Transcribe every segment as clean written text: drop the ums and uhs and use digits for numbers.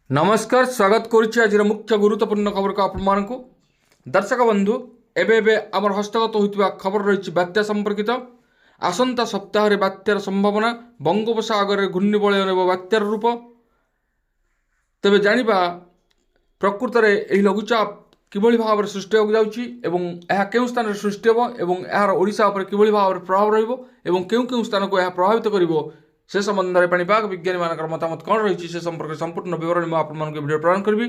नमस्कार स्वागत करुच्ची आज मुख्य गुरुत्वपूर्ण खबर को आपण को दर्शक बंधु एबे आमर हस्तगत होता खबर रही बात्या संपर्कित आसंता सप्ताह बात्यार संभावना बंगोपसागर घूर्णिबलय नेब बात्यार रूप तेबे जानिबा प्रकृत में यह लघुचाप किभली भाव सृष्टि होगा जाउची एवं यह केउं स्थान में सृष्टि होबो एवं यार ओडिशा उपर किभली भाव प्रभाव रहिबो एवं केउं स्थान को यह प्रभावित करिवो से संबंध में पाणीपाग विज्ञानी मान मतामत कौन रही है संपर्क संपूर्ण विवरण में आपको वीडियो प्रदान करी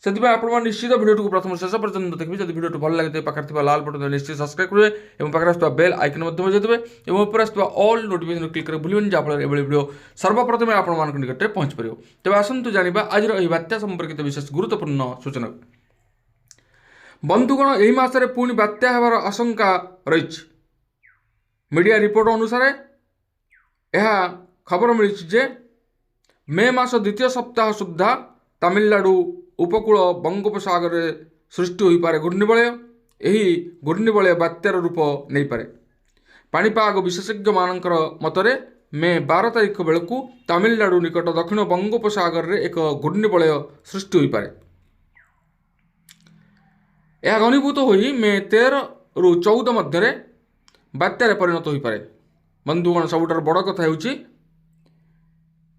से आप निश्चित वीडियो को प्रथम शेष पर्यटन देखिए जब वीडियो भल लगे पाखे लाल बटन निश्चित सब्सक्राइब करेंगे और पाखे बेल आइकन बजाइदेवे और ऊपर आसुवा ऑल नोटिफिकेशन क्लिक कर भूलें जहाँफल ये वीडियो सर्वप्रथम आपण निकट में पहुँच पार तेज आसतु जाना आज बात्या संपर्कित विशेष गुरुत्वपूर्ण सूचना बंधुगण यही मसरे पुणी बात्या होवार आशंका रही मीडिया रिपोर्ट अनुसार यह खबर मिली जे मे मास द्वितीय सप्ताह सुधा तमिलनाडु उपकूल बंगोपसागर सृष्टि हो पारे घूर्णिबलय यही घूर्णिबलय बात्यार रूप नहीं पारे पाणीपाग विशेषज्ञ मानकर मतरे मे 12 तारिख बेलू तमिलनाडु निकट दक्षिण बंगोपसागर रे एक घूर्णिबलय सृष्टि हो पारे यह घनीभूत हो मे 13 रु 14 मध्य बात्यार परिणत हो पारे बंधुगण सबुठार बड़ कथा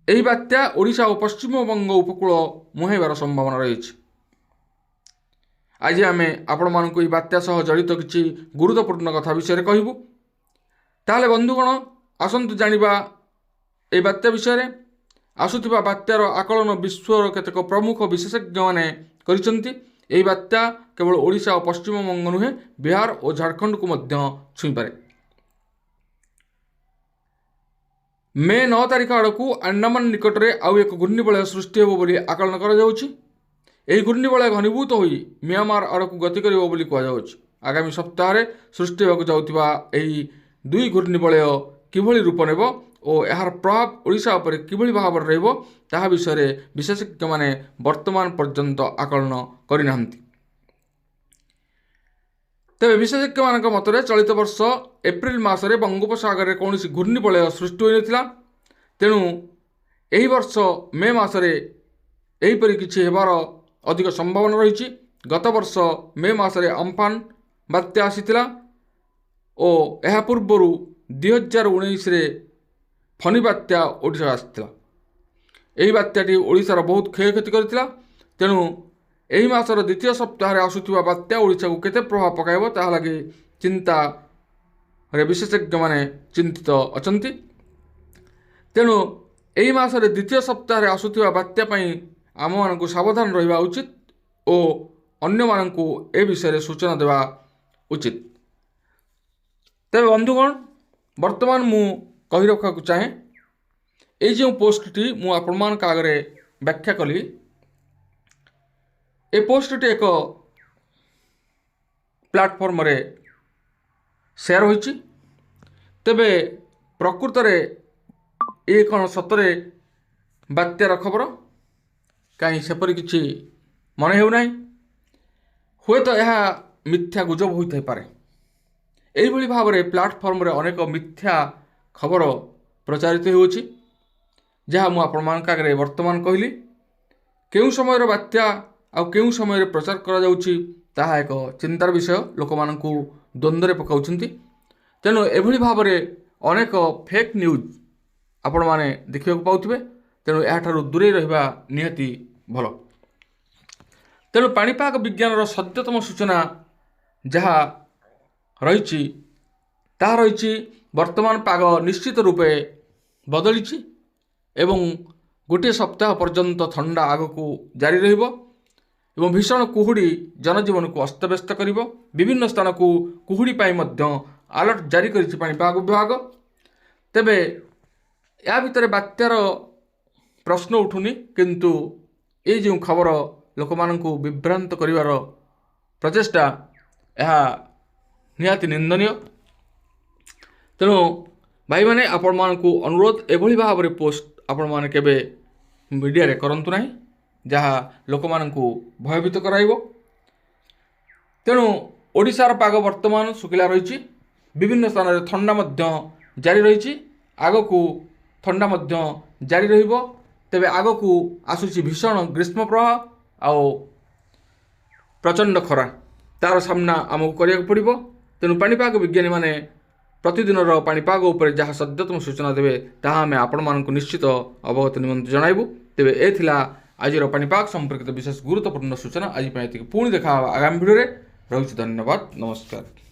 यही बात्या ओडिशा और पश्चिमबंग उपकूल मुहाइबार संभावना रही आज आम आपण मानक बात्या सह जड़ित किसी गुरुत्वपूर्ण कथा विषय कहबू ताहले बंधुगण आसतु जानिबा ए बात्या विषय आसुथिबा बात्यार आकलन विश्वर केतेक प्रमुख विशेषज्ञ माने करिसंती एही बात्या केवल ओडिशा और पश्चिमबंग नुहे बिहार और झारखंड को मध्य छुई पारे मे 9 तारिख आड़कू अंडमान निकट में आउ एक घूर्णिबलय सृष्टि हो आकलन कर घूर्णिबलय घनीभूत हो म्यांमार आड़कू गति कर आगामी सप्ताह सृष्टि होगा जाउथिबा एही दुई घूर्णिबलय किभली रूप नेब और यार प्रभाव ओडिशा उपर किभली भाव रहिबो ताहा विषय विशेषज्ञ माने वर्तमान पर्यंत आकलन करिनाहंती तेज विशेषज्ञ मान मतरे चलित वर्ष एप्रिल मासरे बंगोपसागर में कौन घूर्णिबलय सृष्टि होता तेणु यही वर्ष मे मसरे यहीपरि किसी होबार अधिक संभावना रही गत वर्ष मे मसरे अम्फान बात्या आसीथिला और यह पूर्वर 2019 फनी बात्या ओडिशा आसीथिला यही बात्याटी ओडिशार बहुत क्षयक्षति करथिला तेणु यही मासर द्वितीय सप्ताह आसुवा बात्या ओडिशा को केते प्रभाव पकाइब ताहा लगी चिंता विशेषज्ञ माने चिंतित अछंती तेणु यही मासर द्वितीय सप्ताह आसुवा बात्या पई आम मानकु सावधान रहिबा उचित और अन्य मानकु ए विषय सूचना देवा उचित तेज बंधुगण वर्तमान मु कहि रखा चाहे ये जो पोस्टटी मु आपण मान आगे व्याख्या कली ए पोस्टटी एक प्लाटफर्म रे शेयर होइछि तेबे प्रकृत रे ए कौन सतरे बात्यार खबर कहीं सेपरी किछि मन हेउ नाही हुए तो यह मिथ्या गुजब होइथाइ पारे एही भली भाव रे प्लाटफर्म रे अनेक मिथ्या खबर प्रचारित होउछि जहाँ मु आपण मान आगे वर्तमान कहली केउं समय बात्या आउ केउं समय प्रचार करा जाउछि ताहा एक चिंतार विषय लोक मानकु द्वंद्व में पकाउछंती तेणु एभली भाव में अनेक फेक न्यूज आपण माने देखिବାକୁ पाउथिबे तेणु याठारु दूरे रहिबा निहाती भल तेणु पाणीपाग विज्ञान सद्यतम सूचना जहाँ रही ताहा रही वर्तमान पाग निश्चित रूपे बदली एवं गोटे सप्ताह पर्यंत ठंडा आगकू जारी रहिबो एवं भीषण कुहुड़ी जनजीवन को अस्तव्यस्त करिबो विभिन्न स्थान को कुहुड़ी पाई मध्य अलर्ट जारी करिछि पाणीपाग विभाग तेबे या भितर बात्यार प्रश्न उठुनी किंतु ये जो खबर लोक मानकु विभ्रांत करिवार प्रचेष्टा यह निहाती निंदनीय तेणु भाई माने आपण मानकु अनुरोध एभली भाव में पोस्ट आपण माने केबे मीडिया रे करंतु नाही जहाँ लोक मानकु भयभीत कराइबो तेणु ओडिशार पाग वर्तमान सुखिला रही विभिन्न स्थान ठंडा मध्य जारी रही आगकू ठंडा मध्य जारी रहिबो ତେବେ ଆଗକୁ ଆସୁଛି ଭୀଷଣ ଗ୍ରୀଷ୍ମ ପ୍ରବାହ ଆଉ ପ୍ରଚଣ୍ଡ ଖରା, ତା'ର ସାମ୍ନା ଆମକୁ କରିବାକୁ ପଡ଼ିବ। ତେଣୁ ପାଣିପାଗ ବିଜ୍ଞାନୀମାନେ ପ୍ରତିଦିନର ପାଣିପାଗ ଉପରେ ଯାହା ସଦ୍ୟତମ ସୂଚନା ଦେବେ ତାହା ଆମେ ଆପଣମାନଙ୍କୁ ନିଶ୍ଚିତ ଅବଗତ ନିମନ୍ତେ ଜଣାଇବୁ। ତେବେ ଏ ଥିଲା ଆଜିର ପାଣିପାଗ ସମ୍ପର୍କିତ ବିଶେଷ ଗୁରୁତ୍ୱପୂର୍ଣ୍ଣ ସୂଚନା। ଆଜି ପାଇଁ ଏତିକି, ପୁଣି ଦେଖା ହେବା ଆଗାମୀ ଭିଡ଼ିଓରେ। ରହୁଛି, ଧନ୍ୟବାଦ, ନମସ୍କାର।